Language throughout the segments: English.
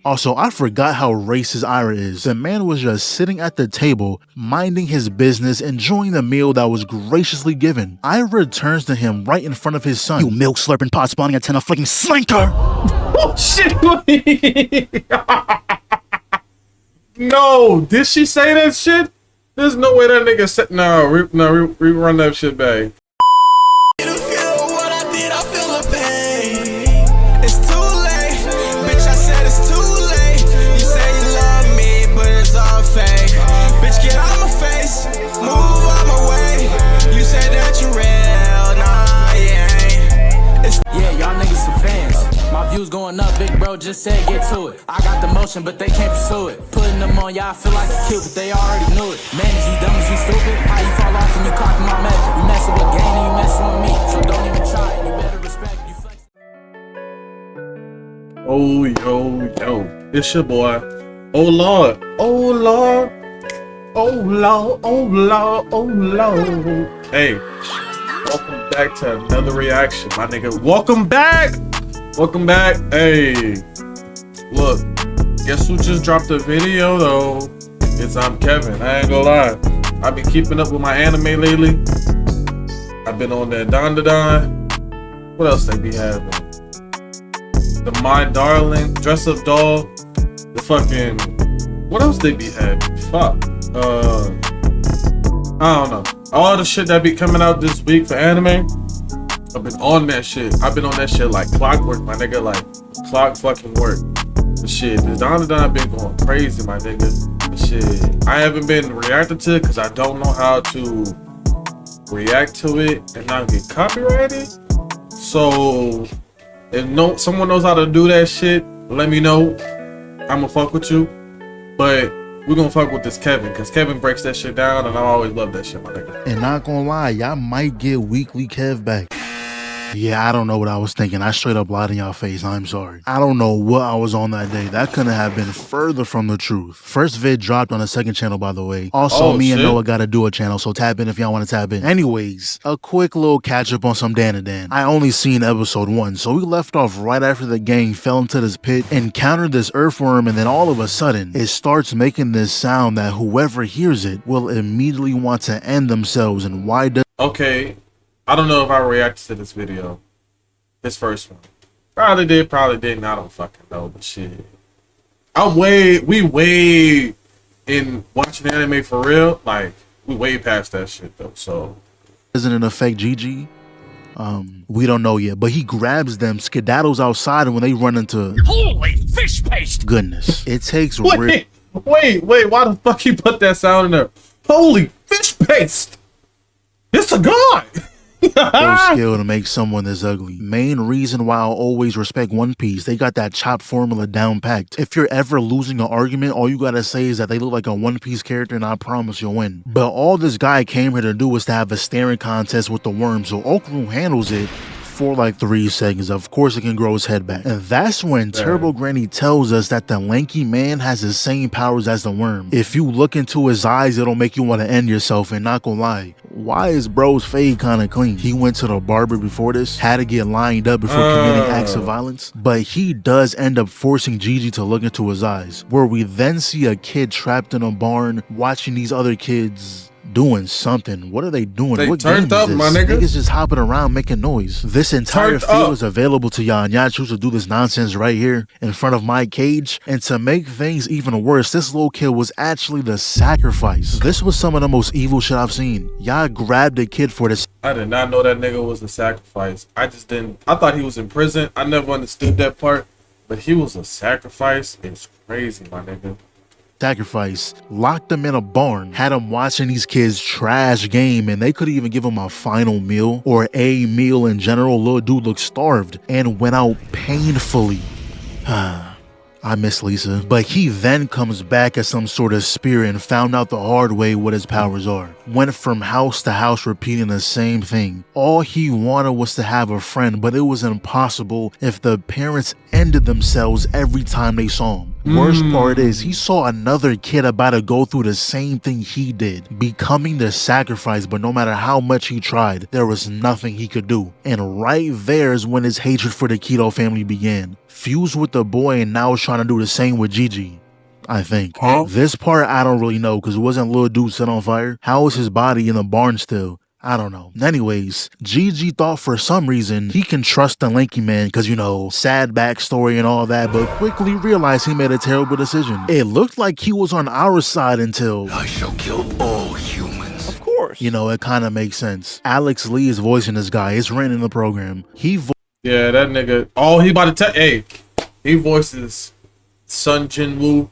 Also, I forgot how racist Ira is. The man was just sitting at the table, minding his business, enjoying the meal that was graciously given. Ira turns to him right in front of his son. You milk slurping, pot spawning antenna flicking slinker! Oh shit! No, did she say that shit? There's no way that nigga said. No, rerun that shit back. Going up, big bro just said get to it. I got the motion, but they can't pursue it. Putting them on y'all, feel like a cute, but they already knew it. Man, is you dumb, is you stupid? How you fall off and you copy my method? You messing with game and you messing with me, so don't even try it. You better respect, you flex. Oh, yo. It's your boy. Oh, Lord. Oh, Lord. Oh, Lord. Oh, Lord. Oh, Lord. Hey, welcome back to another reaction, my nigga. Welcome back. Welcome back. Hey, look, guess who just dropped a video though? It's Imkevinn. I ain't gonna lie. I've been keeping up with my anime lately. I've been on that Dandadan. What else they be having? The My Darling, Dress Up Doll. The fucking, what else they be having? Fuck. I don't know. All the shit that be coming out this week for anime. I've been on that shit. I've been on that shit like clockwork, my nigga. Like clock fucking work. The shit. The Dandadan been going crazy, my nigga. The shit. I haven't been reacting to it because I don't know how to react to it and not get copyrighted. So if someone knows how to do that shit, let me know. I'ma fuck with you. But we're gonna fuck with this Kevin, because Kevin breaks that shit down and I always love that shit, my nigga. And not gonna lie, y'all might get weekly Kev back. Yeah, I don't know what I was thinking. I straight up lied in y'all face. I'm sorry. I don't know what I was on that day. That couldn't have been further from the truth. First vid dropped on the second channel, by the way. Also, me and Noah got to do a channel, so tap in if y'all want to tap in. Anyways, a quick little catch up on some Dandadan. I only seen episode 1, so we left off right after the gang fell into this pit, encountered this earthworm, and then all of a sudden, it starts making this sound that whoever hears it will immediately want to end themselves. And why does... Okay. I don't know if I reacted to this video. This first one. Probably did, probably didn't. I don't fucking know, but shit. We way in watching anime for real. Like, we way past that shit though, so. Isn't it affect Gigi? We don't know yet, but he grabs them, skedaddles outside, and when they run into... Holy fish paste! Goodness. It takes... Wait, why the fuck you put that sound in there? Holy fish paste! It's a guy! No skill to make someone this ugly. Main reason why I'll always respect One Piece, they got that chop formula down packed. If you're ever losing an argument, all you gotta say is that they look like a One Piece character and I promise you'll win. But all this guy came here to do was to have a staring contest with the worm, so Okru handles it for like 3 seconds. Of course it can grow his head back. And that's when Turbo Granny tells us that the lanky man has the same powers as the worm. If you look into his eyes, it'll make you want to end yourself. And not gonna lie, why is bro's fade kind of clean? He went to the barber before this, had to get lined up before committing acts of violence, but he does end up forcing Gigi to look into his eyes, where we then see a kid trapped in a barn watching these other kids doing something. What are they doing? They what turned game up, is this? my nigga. Niggas just hopping around making noise. This entire field is available to y'all, and y'all choose to do this nonsense right here in front of my cage. And to make things even worse, this little kid was actually the sacrifice. This was some of the most evil shit I've seen. Y'all grabbed a kid for this. I did not know that nigga was the sacrifice. I thought he was in prison. I never understood that part. But he was a sacrifice. It's crazy, my nigga. Sacrifice, locked them in a barn, had them watching these kids trash game, and they could even give him a final meal or a meal in general. Little dude looked starved and went out painfully. I miss Lisa. But he then comes back as some sort of spirit and found out the hard way what his powers are. Went from house to house repeating the same thing. All he wanted was to have a friend, but it was impossible if the parents ended themselves every time they saw him. Worst part is, he saw another kid about to go through the same thing he did, becoming the sacrifice, but no matter how much he tried, there was nothing he could do. And right there is when his hatred for the Keto family began. Fused with the boy and now is trying to do the same with Gigi, I think. This part I don't really know, because it wasn't little dude set on fire. How is his body in the barn still? I don't know. Anyways, Gigi thought for some reason he can trust the lanky man because, you know, sad backstory and all that, but quickly realized he made a terrible decision. It looked like he was on our side until... I shall kill all humans. Of course. You know, it kind of makes sense. Alex Lee is voicing this guy. It's written in the program. Yeah, that nigga. Oh, he about to tell. Hey, he voices Sun Jin-woo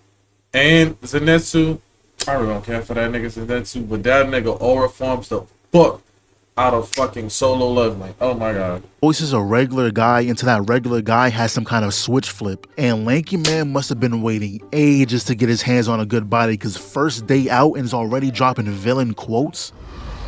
and Zenitsu. I really don't care for that nigga Zenitsu, but that nigga aura forms the fuck out of fucking Solo Leveling. Oh my god. Voices a regular guy until that regular guy has some kind of switch flip. And Lanky Man must have been waiting ages to get his hands on a good body because first day out and is already dropping villain quotes.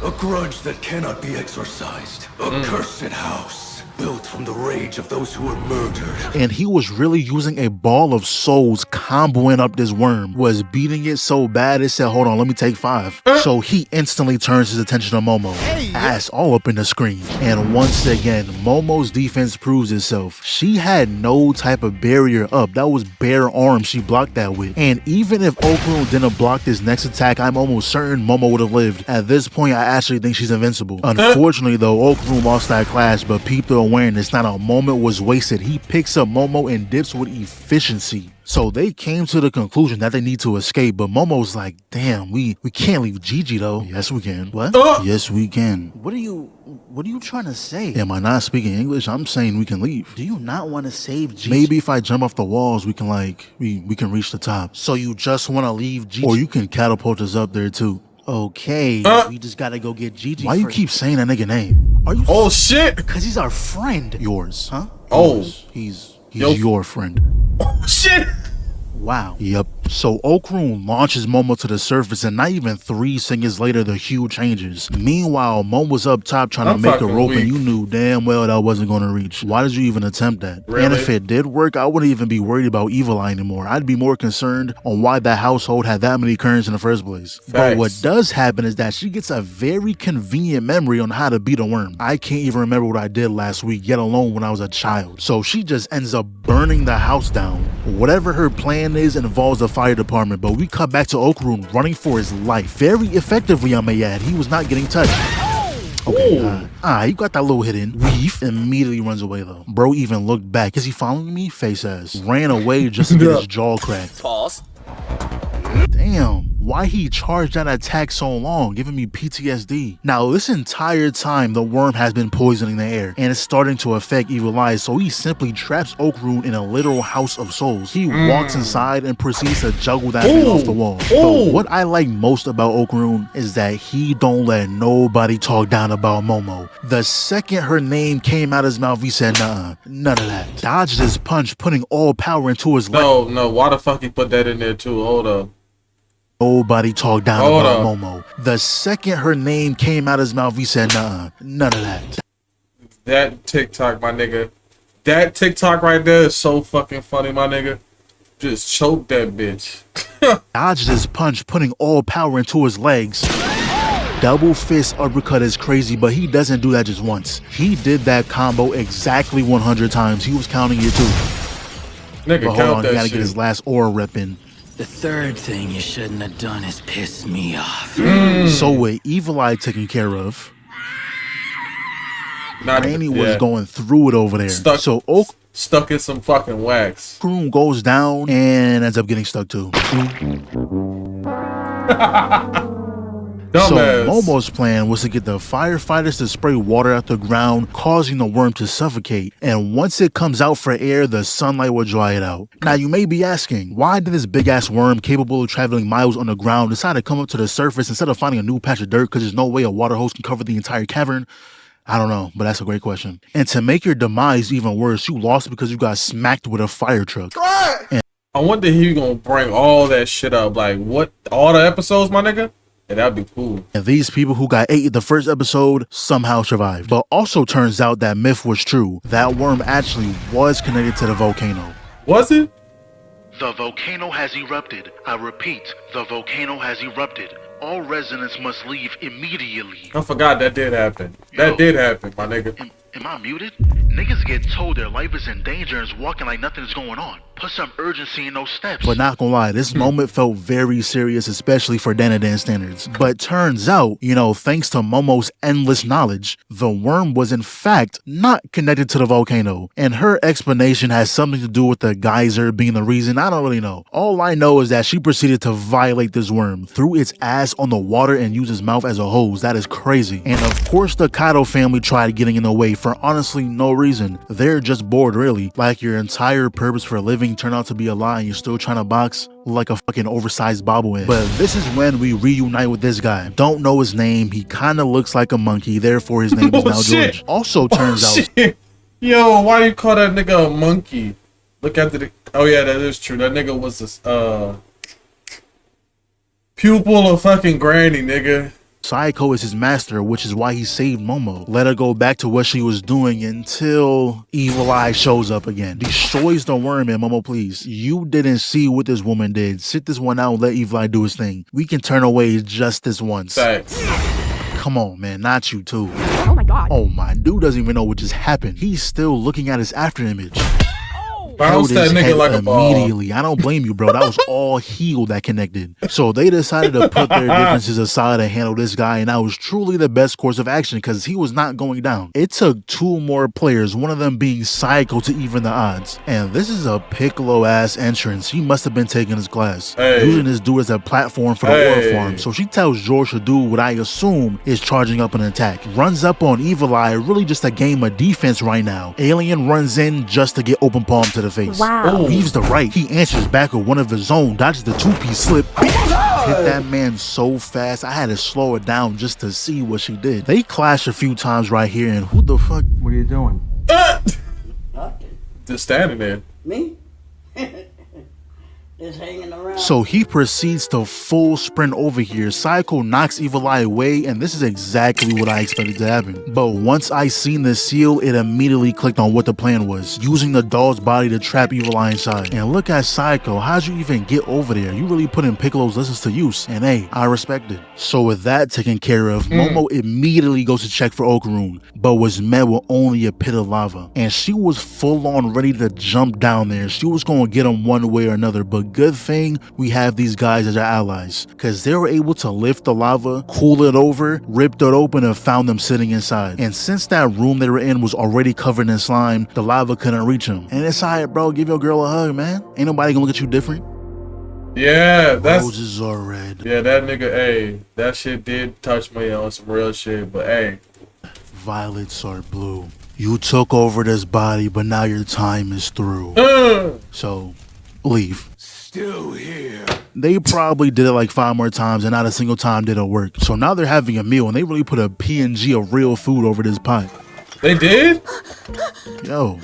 A grudge that cannot be exorcised. A cursed house. Built from the rage of those who were murdered. And he was really using a ball of souls comboing up this worm. Was beating it so bad it said, hold on, let me take 5. So he instantly turns his attention to Momo. Ass all up in the screen. And once again, Momo's defense proves itself. She had no type of barrier up. That was bare arms she blocked that with. And even if Okurun didn't block this next attack, I'm almost certain Momo would have lived. At this point, I actually think she's invincible. Unfortunately though, Okurun lost that clash, but peep the awareness, not a moment was wasted. He picks up Momo and dips with efficiency. So they came to the conclusion that they need to escape, but Momo's like, damn, we can't leave Gigi though. Yes, we can. What? Yes, we can. What are you trying to say? Am I not speaking English? I'm saying we can leave. Do you not want to save Gigi? Maybe if I jump off the walls, we can we can reach the top. So you just want to leave Gigi? Or you can catapult us up there too. Okay, we just gotta go get Gigi. Why you keep saying that nigga name? Are you? Oh shit! Because he's our friend. Yours, huh? Oh, he's your friend. Oh shit! Wow. Yep. So Okurun launches Momo to the surface, and not even 3 seconds later, the hue changes. Meanwhile, Momo's up top trying to make a rope, and you knew damn well that wasn't going to reach. Why did you even attempt that? Really? And if it did work, I wouldn't even be worried about Evil Eye anymore. I'd be more concerned on why that household had that many currents in the first place. Facts. But what does happen is that she gets a very convenient memory on how to beat a worm. I can't even remember what I did last week, yet alone when I was a child. So she just ends up burning the house down. Whatever her plan is involves the fire department, but we cut back to Okurun running for his life. Very effectively, I may add. He was not getting touched. Okay, you got that little hit in. Weave. Immediately runs away though. Bro even looked back. Is he following me? Face ass. Ran away just to get his jaw cracked. Pause. Damn, why he charged that attack so long, giving me PTSD. Now, this entire time, the worm has been poisoning the air, and it's starting to affect Evil Eye, so he simply traps Okurun in a literal house of souls. He walks inside and proceeds to juggle that thing off the wall. But what I like most about Okurun is that he don't let nobody talk down about Momo. The second her name came out his mouth, he said, nah, none of that. Dodged his punch, putting all power into his leg. No, why the fuck he put that in there too? Hold up. Nobody talked down about Momo. The second her name came out his mouth, he said, nah, none of that. That TikTok, my nigga. That TikTok right there is so fucking funny, my nigga. Just choke that bitch. Dodged his punch, putting all power into his legs. Double fist uppercut is crazy, but he doesn't do that just once. He did that combo exactly 100 times. He was counting it too. Nigga, but hold on, he gotta get his last aura rep in. The third thing you shouldn't have done is piss me off. So with Evil Eye taken care of, Granny was going through it over there. Stuck in some fucking wax. Okurun goes down and ends up getting stuck too. So Momo's plan was to get the firefighters to spray water out the ground, causing the worm to suffocate. And once it comes out for air, the sunlight will dry it out. Now you may be asking, why did this big ass worm capable of traveling miles on the ground decide to come up to the surface instead of finding a new patch of dirt because there's no way a water hose can cover the entire cavern? I don't know, but that's a great question. And to make your demise even worse, you lost because you got smacked with a fire truck. I wonder if he gonna bring all that shit up. Like, what? All the episodes, my nigga? Yeah, that'd be cool. And these people who got ate in the first episode somehow survived. But also turns out that myth was true. That worm actually was connected to the volcano. Was it? The volcano has erupted. I repeat, the volcano has erupted. All residents must leave immediately. I forgot that did happen. Yo. That did happen, my nigga. Am I muted? Niggas get told their life is in danger and is walking like nothing's going on. Put some urgency in those steps. But not gonna lie, this moment felt very serious, especially for Dandadan standards. But turns out, you know, thanks to Momo's endless knowledge, the worm was in fact not connected to the volcano. And her explanation has something to do with the geyser being the reason. I don't really know. All I know is that she proceeded to violate this worm, threw its ass on the water and used its mouth as a hose. That is crazy. And of course the Kato family tried getting in the way for honestly no reason. They're just bored really. Like your entire purpose for living turned out to be a lie and you're still trying to box like a fucking oversized bobblehead. But this is when we reunite with this guy. Don't know his name. He kind of looks like a monkey, therefore his name is now George. Also turns out... Yo, why you call that nigga a monkey? Look at the... Oh yeah, that is true. That nigga was this pupil of fucking Granny, nigga. Saeko is his master, which is why he saved Momo. Let her go back to what she was doing until Evil Eye shows up again. Destroys the worm, and Momo, please. You didn't see what this woman did. Sit this one out and let Evil Eye do his thing. We can turn away just this once. Thanks. Come on, man. Not you, too. Oh my god. Oh, my dude doesn't even know what just happened. He's still looking at his after image. Bounce that nigga like a ball. Immediately. I don't blame you, bro. That was all heel that connected. So they decided to put their differences aside and handle this guy, and that was truly the best course of action because he was not going down. It took 2 more players, one of them being Saeko, to even the odds. And this is a Piccolo-ass entrance. He must have been taking his class. Using this dude as a platform for the aura farm. So she tells George to do what I assume is charging up an attack. Runs up on Evil Eye, really just a game of defense right now. Alien runs in just to get open palm to the face. Wow. Leaves the right. He answers back with one of his own, dodges the 2-piece slip. Hit that man so fast, I had to slow it down just to see what she did. They clash a few times right here, and who the fuck? What are you doing? Just standing there. Me? Just hanging around. So he proceeds to full sprint over here. Saeko knocks Evil Eye away, and this is exactly what I expected to happen. But once I seen the seal, it immediately clicked on what the plan was. Using the doll's body to trap Evil Eye inside. And look at Saeko. How'd you even get over there? You really putting Piccolo's lessons to use. And hey, I respect it. So with that taken care of, Momo immediately goes to check for Okarun, but was met with only a pit of lava. And she was full on ready to jump down there. She was going to get him one way or another, but good thing we have these guys as our allies, because they were able to lift the lava, cool it over, ripped it open, and found them sitting inside. And since that room they were in was already covered in slime, the lava couldn't reach them. And it's alright, bro. Give your girl a hug, man. Ain't nobody gonna look at you different. Yeah, that's... Roses are red. Yeah, that nigga, hey, that shit did touch me on some real shit, but hey. Violets are blue. You took over this body, but now your time is through. So, leave. Still here. They probably did it like 5 more times and not a single time did it work. So now they're having a meal and they really put a PNG of real food over this pot. They did? Yo.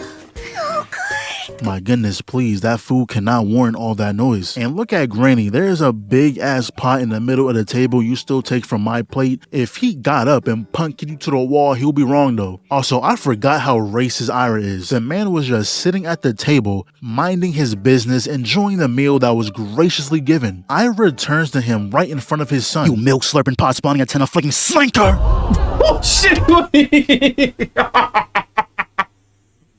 My goodness, please, that food cannot warrant all that noise. And look at Granny, there's a big ass pot in the middle of the table you still take from my plate. If he got up and punked you to the wall, he'll be wrong though. Also, I forgot how racist Ira is. The man was just sitting at the table, minding his business, enjoying the meal that was graciously given. Ira turns to him right in front of his son. You milk slurping pot spawning antenna flicking slinker! Oh shit!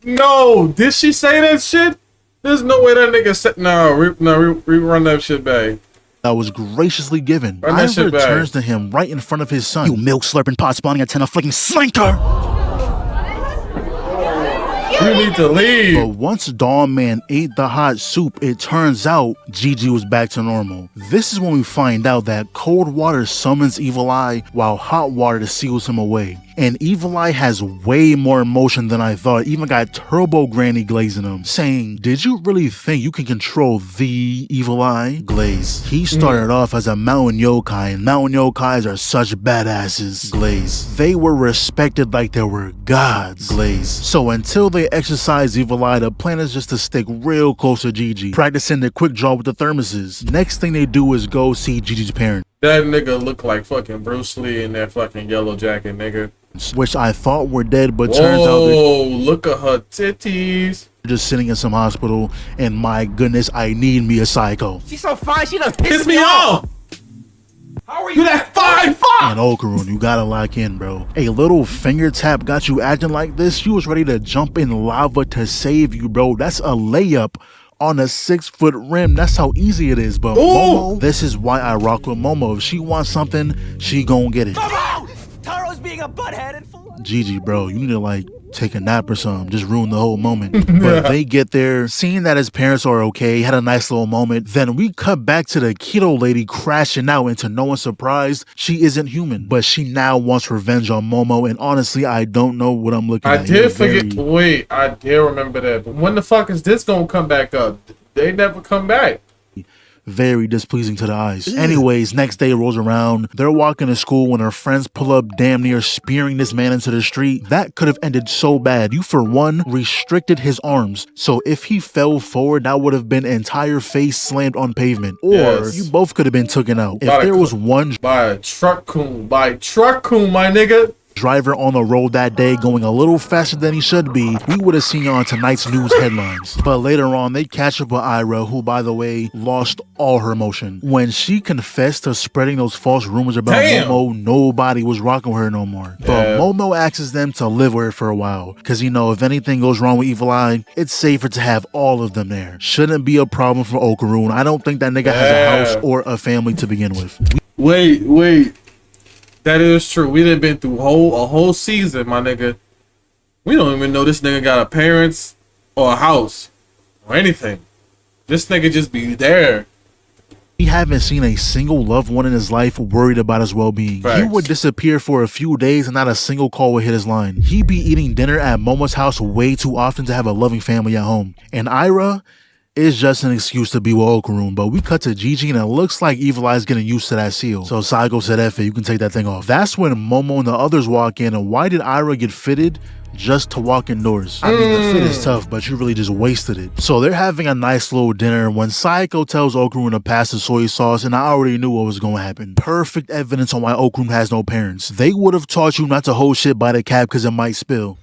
No, did she say that shit? There's no way that nigga said rerun that shit back. That was graciously given. Run that shit back. Turns to him right in front of his son. You milk slurping pot spawning antenna flicking slinker! You need to leave. But once Dawn Man ate the hot soup, it turns out Gigi was back to normal. This is when we find out that cold water summons Evil Eye while hot water seals him away. And Evil Eye has way more emotion than I thought. Even got Turbo Granny glazing him, saying, did you really think you can control the Evil Eye? Glaze. He started off as a mountain yokai, and mountain yokais are such badasses. Glaze. They were respected like they were gods. Glaze. So until they exercise Evil Eye, the plan is just to stick real close to Gigi, practicing the quick draw with the thermoses. Next thing they do is go see Gigi's parents. That nigga look like fucking Bruce Lee in that fucking yellow jacket, nigga. which I thought were dead, but turns out Whoa, look at her titties. they're just sitting in some hospital. And my goodness, I need me a psycho. She's so fine, she done Piss me off. How are You that fine fuck. And Okarun, you gotta lock in, bro. A little finger tap got you acting like this. You was ready to jump in lava to save you, bro. That's a layup on a 6-foot rim. That's how easy it is. But Momo, this is why I rock with Momo. If she wants something, she gon' get it. Taro's being a butthead fool. Gigi, bro, you need to like take a nap or something. Just ruin the whole moment. But they get there, seeing that his parents are okay, had a nice little moment. Then we cut back to the keto lady crashing out, and to no one's surprise, she isn't human. But she now wants revenge on Momo, and honestly, I don't know what I'm looking at. I did forget. Wait, I did remember that. But when the fuck is this gonna come back up? They never come back. Very displeasing to the eyes. Anyways, next day rolls around. They're walking to school when her friends pull up, damn near spearing this man into the street. That could have ended so bad. You, for one, restricted his arms. So if he fell forward, that would have been entire face slammed on pavement. Or you both could have been taken out. If there was one by a truck coon, my nigga. Driver on the road that day going a little faster than he should be, we would have seen you on tonight's news headlines. But later on, they catch up with Ira, who, by the way, lost all her emotion. When she confessed to spreading those false rumors about Momo, nobody was rocking with her no more. But Momo asks them to live with her for a while. Because, you know, if anything goes wrong with Evil Eye, it's safer to have all of them there. Shouldn't be a problem for Okarun. I don't think that nigga has a house or a family to begin with. Wait. That is true. We done been through a whole season, my nigga. We don't even know this nigga got a parents or a house or anything. This nigga just be there. We haven't seen a single loved one in his life worried about his well-being. He would disappear for a few days and not a single call would hit his line. He'd be eating dinner at Momo's house way too often to have a loving family at home. And Ira is just an excuse to be with Okarun. But we cut to Gigi and it looks like Evil Eye's getting used to that seal. So Saigo said, F it, you can take that thing off. That's when Momo and the others walk in. And why did Ira get fitted? Just to walk indoors. I mean, the fit is tough, but you really just wasted it. So they're having a nice little dinner when Saiko tells Okarun to pass the soy sauce, and I already knew what was going to happen. Perfect evidence on why Okarun has no parents. They would have taught you not to hold shit by the cap because it might spill.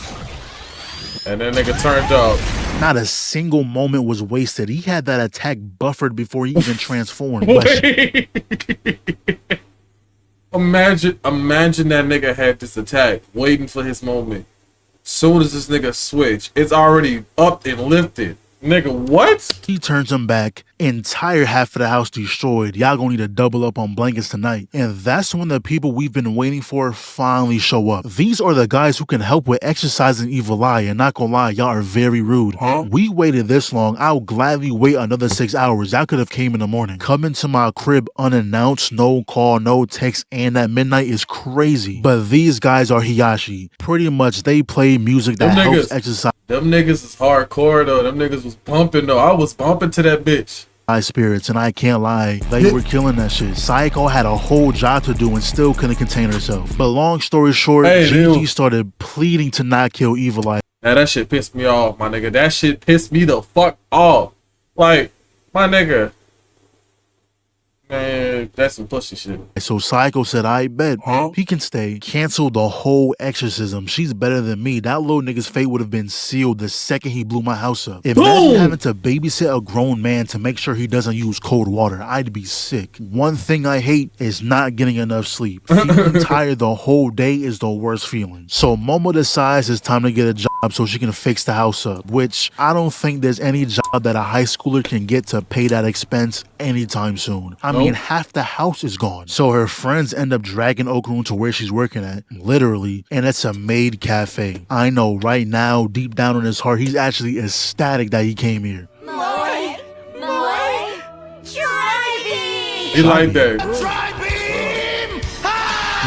And then nigga turned up. Not a single moment was wasted. He had that attack buffered before he even transformed. Imagine that nigga had this attack, waiting for his moment. Soon as this nigga switch, it's already up and lifted. Nigga, what? He turns him back. Entire half of the house destroyed. Y'all gonna need to double up on blankets tonight. And that's when the people we've been waiting for finally show up. These are the guys who can help with exercising Evil Eye, and not gonna lie, y'all are very rude. We waited this long. I'll gladly wait another 6 hours. Y'all could have came in the morning. Coming to my crib unannounced, no call, no text, and at midnight is crazy. But these guys are Hiyashi. Pretty much they play music that helps exercise. Them niggas is hardcore though. Them niggas was bumping though. I was bumping to that bitch. Spirits, and I can't lie, they were killing that shit. Saiko had a whole job to do and still couldn't contain herself. But long story short, Gigi started pleading to not kill Evil Eye. Now that shit pissed me off, my nigga. That shit pissed me the fuck off. Like, my nigga. Man, that's some pussy shit. So Saiko said, I bet he can stay. Cancel the whole exorcism. She's better than me. That little nigga's fate would have been sealed the second he blew my house up. Imagine having to babysit a grown man to make sure he doesn't use cold water. I'd be sick. One thing I hate is not getting enough sleep. Feeling tired the whole day is the worst feeling. So Momo decides it's time to get a job so she can fix the house up, which I don't think there's any job that a high schooler can get to pay that expense anytime soon. I mean, half the house is gone. So her friends end up dragging Okarun to where she's working at, literally, and it's a maid cafe. I know right now, deep down in his heart, he's actually ecstatic that he came here. Moe, try me! He like that.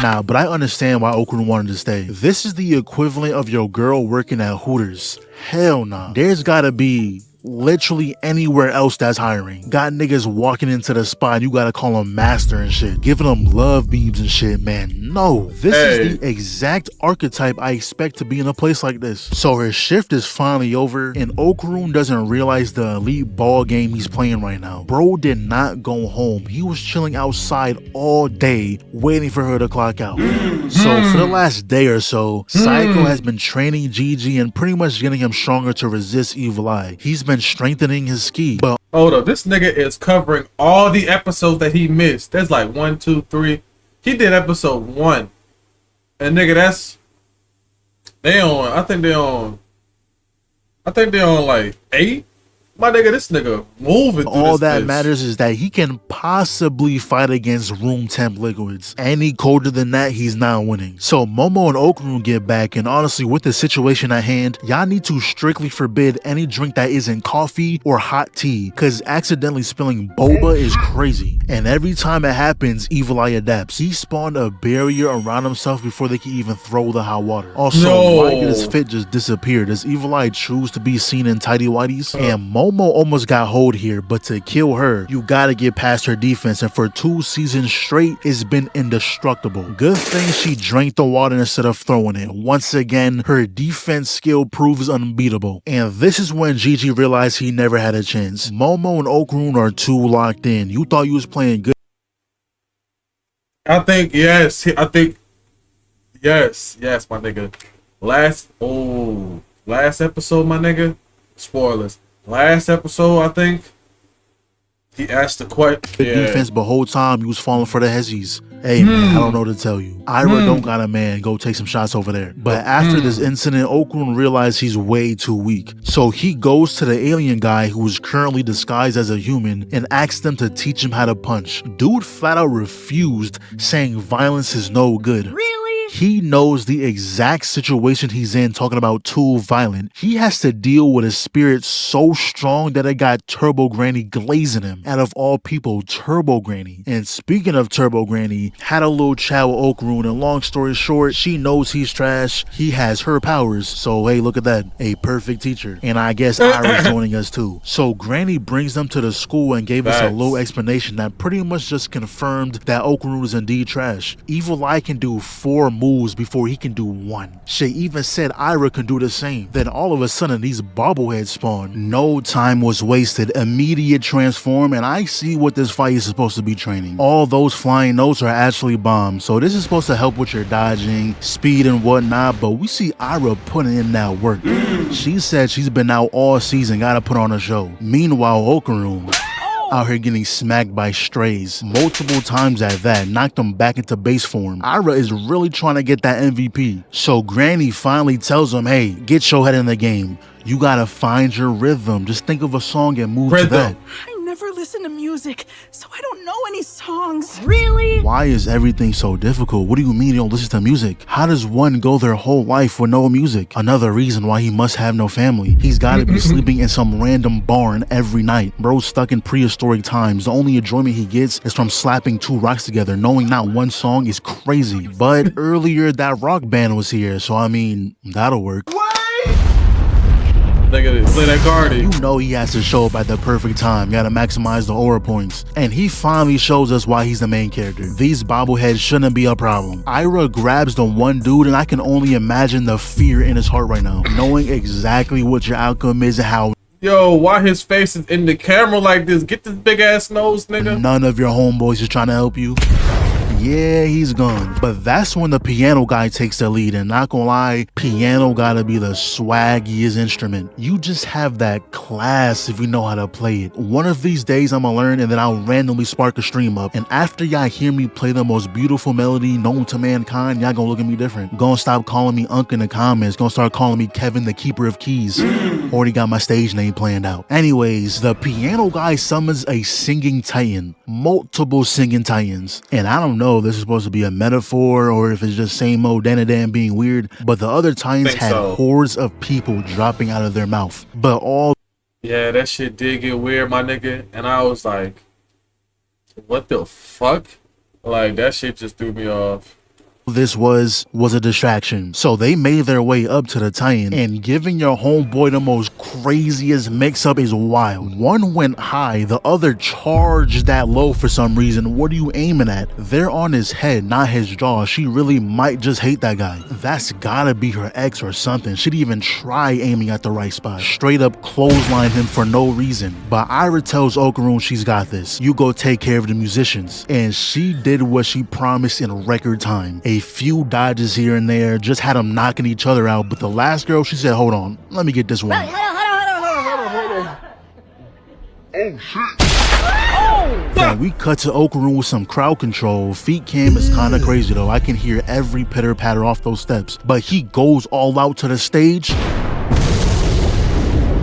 Nah, but I understand why Okarun wanted to stay. This is the equivalent of your girl working at Hooters. Hell nah. There's gotta be literally anywhere else that's hiring. Got niggas walking into the spot and you gotta call them master and shit. Giving them love beams and shit, man. No, this is the exact archetype I expect to be in a place like this. So her shift is finally over and Okarun doesn't realize the elite ball game he's playing right now. Bro did not go home. He was chilling outside all day waiting for her to clock out. So for the last day or so, Psycho has been training Gigi and pretty much getting him stronger to resist Evil Eye. He's been strengthening his ki. But hold up, this nigga is covering all the episodes that he missed. There's like 1, 2, 3. He did episode 1. And nigga, I think they on like 8. My nigga, this nigga moving through all this that bitch. matters is that he can possibly fight against room temp liquids. Any colder than that, he's not winning. So Momo and Okarun get back, and honestly, with the situation at hand, y'all need to strictly forbid any drink that isn't coffee or hot tea, cause accidentally spilling boba is crazy. And every time it happens, Evil Eye adapts. He spawned a barrier around himself before they can even throw the hot water. Also, why did his fit just disappear? Does Evil Eye choose to be seen in tighty whities? And Momo almost got hold here, but to kill her, you gotta get past her defense, and for 2 seasons straight, it's been indestructible. Good thing she drank the water instead of throwing it. Once again, her defense skill proves unbeatable. And this is when Gigi realized he never had a chance. Momo and Okarun are too locked in. You thought you was playing good. I think yes, my nigga. Last episode, my nigga. Spoilers. Last episode, I think he asked the question. Defense, but whole time you was falling for the hezzies. Hey man, I don't know what to tell you. Ira don't got a man. Go take some shots over there. But after this incident, Okarun realized he's way too weak. So he goes to the alien guy who is currently disguised as a human and asks them to teach him how to punch. Dude flat out refused, saying violence is no good. Really? He knows the exact situation he's in, talking about too violent. He has to deal with a spirit so strong that it got Turbo Granny glazing him. Out of all people, Turbo Granny. And speaking of Turbo Granny, had a little chat with Okarun, and long story short, she knows he's trash. He has her powers. So hey, look at that. A perfect teacher. And I guess Ira's joining us too. So Granny brings them to the school and gave us a little explanation that pretty much just confirmed that Okarun is indeed trash. Evil Eye can do 4 moves before he can do 1. She even said Ira can do the same. Then all of a sudden these bobbleheads spawn. No time was wasted. Immediate transform, and I see what this fight is supposed to be training. All those flying notes are actually bombs. So this is supposed to help with your dodging, speed and whatnot, but we see Ira putting in that work. She said she's been out all season, gotta put on a show. Meanwhile, Okarun out here getting smacked by strays multiple times at that, knocked him back into base form. Ira is really trying to get that MVP. So Granny finally tells him, hey, get your head in the game. You gotta find your rhythm. Just think of a song and move to that. I never listen to music, so I don't know any songs. Really? Why is everything so difficult? What do you mean you don't listen to music? How does one go their whole life with no music? Another reason why he must have no family. He's gotta be sleeping in some random barn every night. Bro's stuck in prehistoric times. The only enjoyment he gets is from slapping 2 rocks together. Knowing not one song is crazy. But earlier that rock band was here, so I mean, that'll work. Nigga, play that card. You know he has to show up at the perfect time. You gotta maximize the aura points. And he finally shows us why he's the main character. These bobbleheads shouldn't be a problem. Ira grabs the one dude, and I can only imagine the fear in his heart right now. Knowing exactly what your outcome is and how Yo, why his face is in the camera like this? Get this big ass nose, nigga. none of your homeboys is trying to help you. Yeah, he's gone. But that's when the piano guy takes the lead, and not gonna lie, piano gotta be the swaggiest instrument. You just have that class if you know how to play it. One of these days I'ma learn, and then I'll randomly spark a stream up, and after y'all hear me play the most beautiful melody known to mankind, y'all gonna look at me different. Gonna stop calling me Unk in the comments, gonna start calling me Kevin the Keeper of Keys. Already got my stage name planned out. Anyways, the piano guy summons a singing titan, multiple singing titans, and I don't know if this is supposed to be a metaphor or if it's just same old Dandadan being weird, but the other titans had hordes of people dropping out of their mouth. But all Yeah, that shit did get weird, my nigga, and I was like, what the fuck? Like, that shit just threw me off. this was a distraction. So they made their way up to the tie-in, and giving your homeboy the most craziest mix-up is wild. One went high, the other charged that low for some reason. What are you aiming at? They're on his head, not his jaw. She really might just hate that guy. That's gotta be her ex or something. She'd even try aiming at the right spot. Straight up clothesline him for no reason. But Ira tells Okaroon she's got this. You go take care of the musicians. And she did what she promised in record time. A few dodges here and there, just had them knocking each other out. But the last girl, she said, hold on, let me get this one. Then we cut to Okaroon with some crowd control. Feet cam is kind of crazy though. I can hear every pitter patter off those steps. But he goes all out to the stage.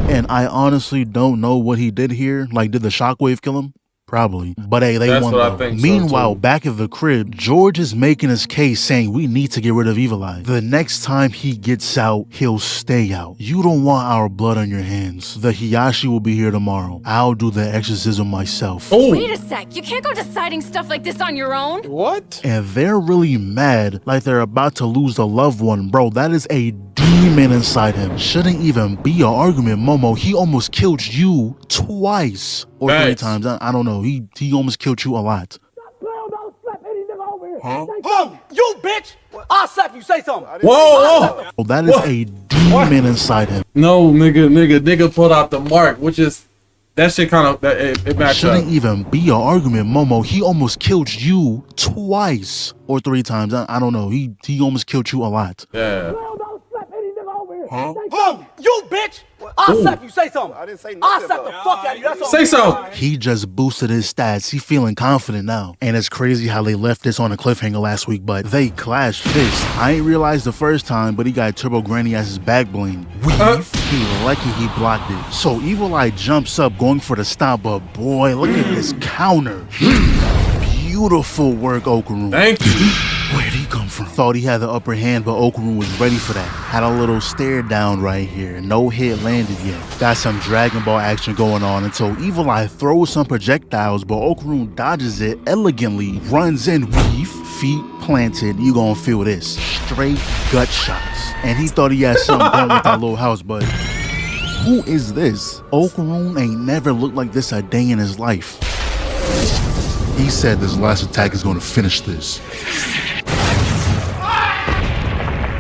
And I honestly don't know what he did here. Like, did the shockwave kill him? Probably. But hey, they won though. Meanwhile, back at the crib, George is making his case saying we need to get rid of Evil Eye. The next time he gets out, he'll stay out. You don't want our blood on your hands. The Hiyashi will be here tomorrow. I'll do the exorcism myself. Wait a sec. You can't go deciding stuff like this on your own. What? And they're really mad, like they're about to lose a loved one. Bro, that is a demon inside him. Shouldn't even be an argument, Momo. He almost killed you twice. Or 3 times. I don't know. He almost killed you a lot. Huh? Oh, you bitch! I'll slap you. Say something. Whoa! Well, that is a demon inside him. No, nigga pulled out the mark, which is that shit kind of it matches up. Shouldn't even be an argument, Momo. He almost killed you twice or 3 times. I don't know. He almost killed you a lot. Yeah. Huh? Oh, you bitch! I'll slap you. Say something. I didn't say nothing. I'll slap the fuck out of you. That's all. Say something. He just boosted his stats. He feeling confident now. And it's crazy how they left this on a cliffhanger last week, but they clashed fists. I ain't realized the first time, but he got Turbo Granny as his back bling. He lucky he blocked it. So Evil Eye jumps up going for the stop, but boy, look at this counter. Beautiful work, Okaroon. Thank you. Where'd he come from? Thought he had the upper hand, but Okaroon was ready for that. Had a little stare down right here. No hit landed yet. Got some Dragon Ball action going on until Evil Eye throws some projectiles, but Okaroon dodges it elegantly, runs in, weave, feet planted. You gonna feel this. Straight gut shots. And he thought he had something done with that little house, but who is this? Okaroon ain't never looked like this a day in his life. He said this last attack is gonna finish this.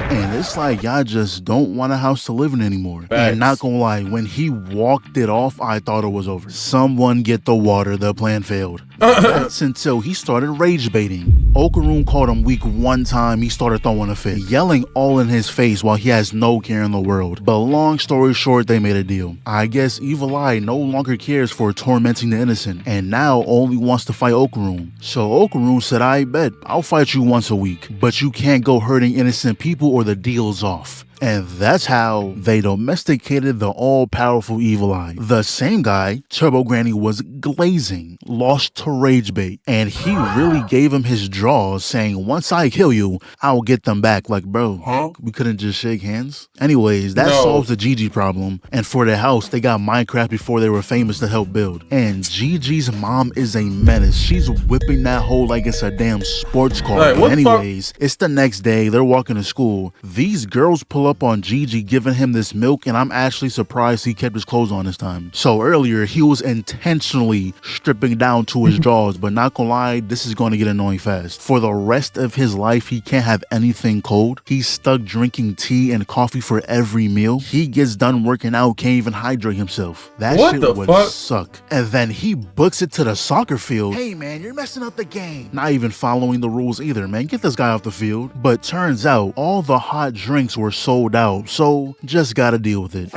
And it's like y'all just don't want a house to live in anymore. Facts. And not gonna lie, when he walked it off, I thought it was over. Someone get the water, the plan failed. That's until he started rage baiting. Okaroon called him weak one time, he started throwing a fit, yelling all in his face while he has no care in the world. But long story short, they made a deal. I guess Evil Eye no longer cares for tormenting the innocent, and now only wants to fight Okaroon. So Okaroon said, I bet, I'll fight you once a week, but you can't go hurting innocent people or the deal's off. And that's how they domesticated the all-powerful Evil Eye. The same guy Turbo Granny was glazing, lost to rage bait, and he really gave him his draws, saying, once I kill you, I'll get them back. Like, bro, we couldn't just shake hands? Anyways, that solves the Gigi problem. And for their house, they got Minecraft before they were famous to help build. And Gigi's mom is a menace. She's whipping that hole like it's a damn sports car. Right, anyways, it's the next day. They're walking to school. These girls pull up on Gigi giving him this milk, and I'm actually surprised he kept his clothes on this time. So earlier he was intentionally stripping down to his jaws, but not gonna lie, this is gonna get annoying fast. For the rest of his life, he can't have anything cold. He's stuck drinking tea and coffee for every meal. He gets done working out, can't even hydrate himself. That shit would suck. And then he books it to the soccer field. Hey man, you're messing up the game. Not even following the rules either, man. Get this guy off the field. But turns out all the hot drinks were sold out, so just gotta deal with it.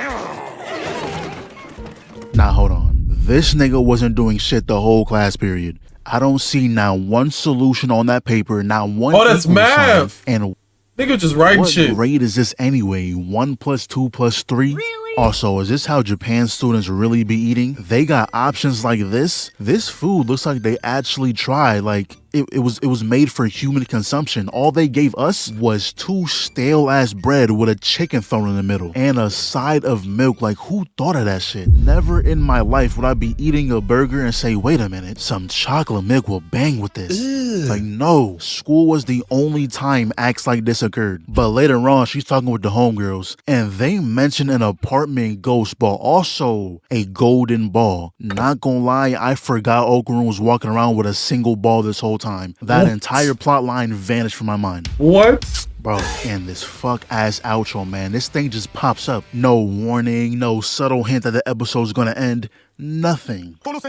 Now hold on. This nigga wasn't doing shit the whole class period. I don't see not one solution on that paper, not one. Oh, that's math. And nigga just writing what shit. grade is this anyway? 1 + 2 + 3? Really? Also, is this how Japan students really be eating? They got options like this. This food looks like they actually tried. Like it was made for human consumption. All they gave us was 2 stale ass bread with a chicken thrown in the middle and a side of milk. Like, who thought of that shit? Never in my life would I be eating a burger and say, wait a minute, some chocolate milk will bang with this. Like, no. School was the only time acts like this occurred. But later on, she's talking with the homegirls and they mention an apartment ghost, but also a golden ball. Not gonna lie, I forgot Okarun was walking around with a single ball this whole time. That entire plot line vanished from my mind. What? Bro, and this fuck ass outro, man. This thing just pops up. No warning, no subtle hint that the episode's gonna end. Nothing. What?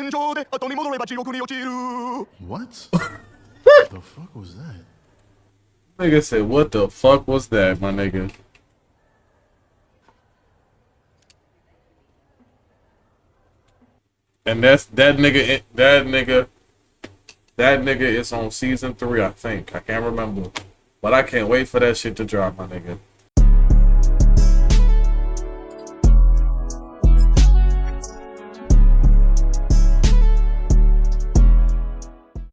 The fuck was that? Nigga said, what the fuck was that, my nigga? And that nigga is on season 3, I think. I can't remember. But I can't wait for that shit to drop, my nigga.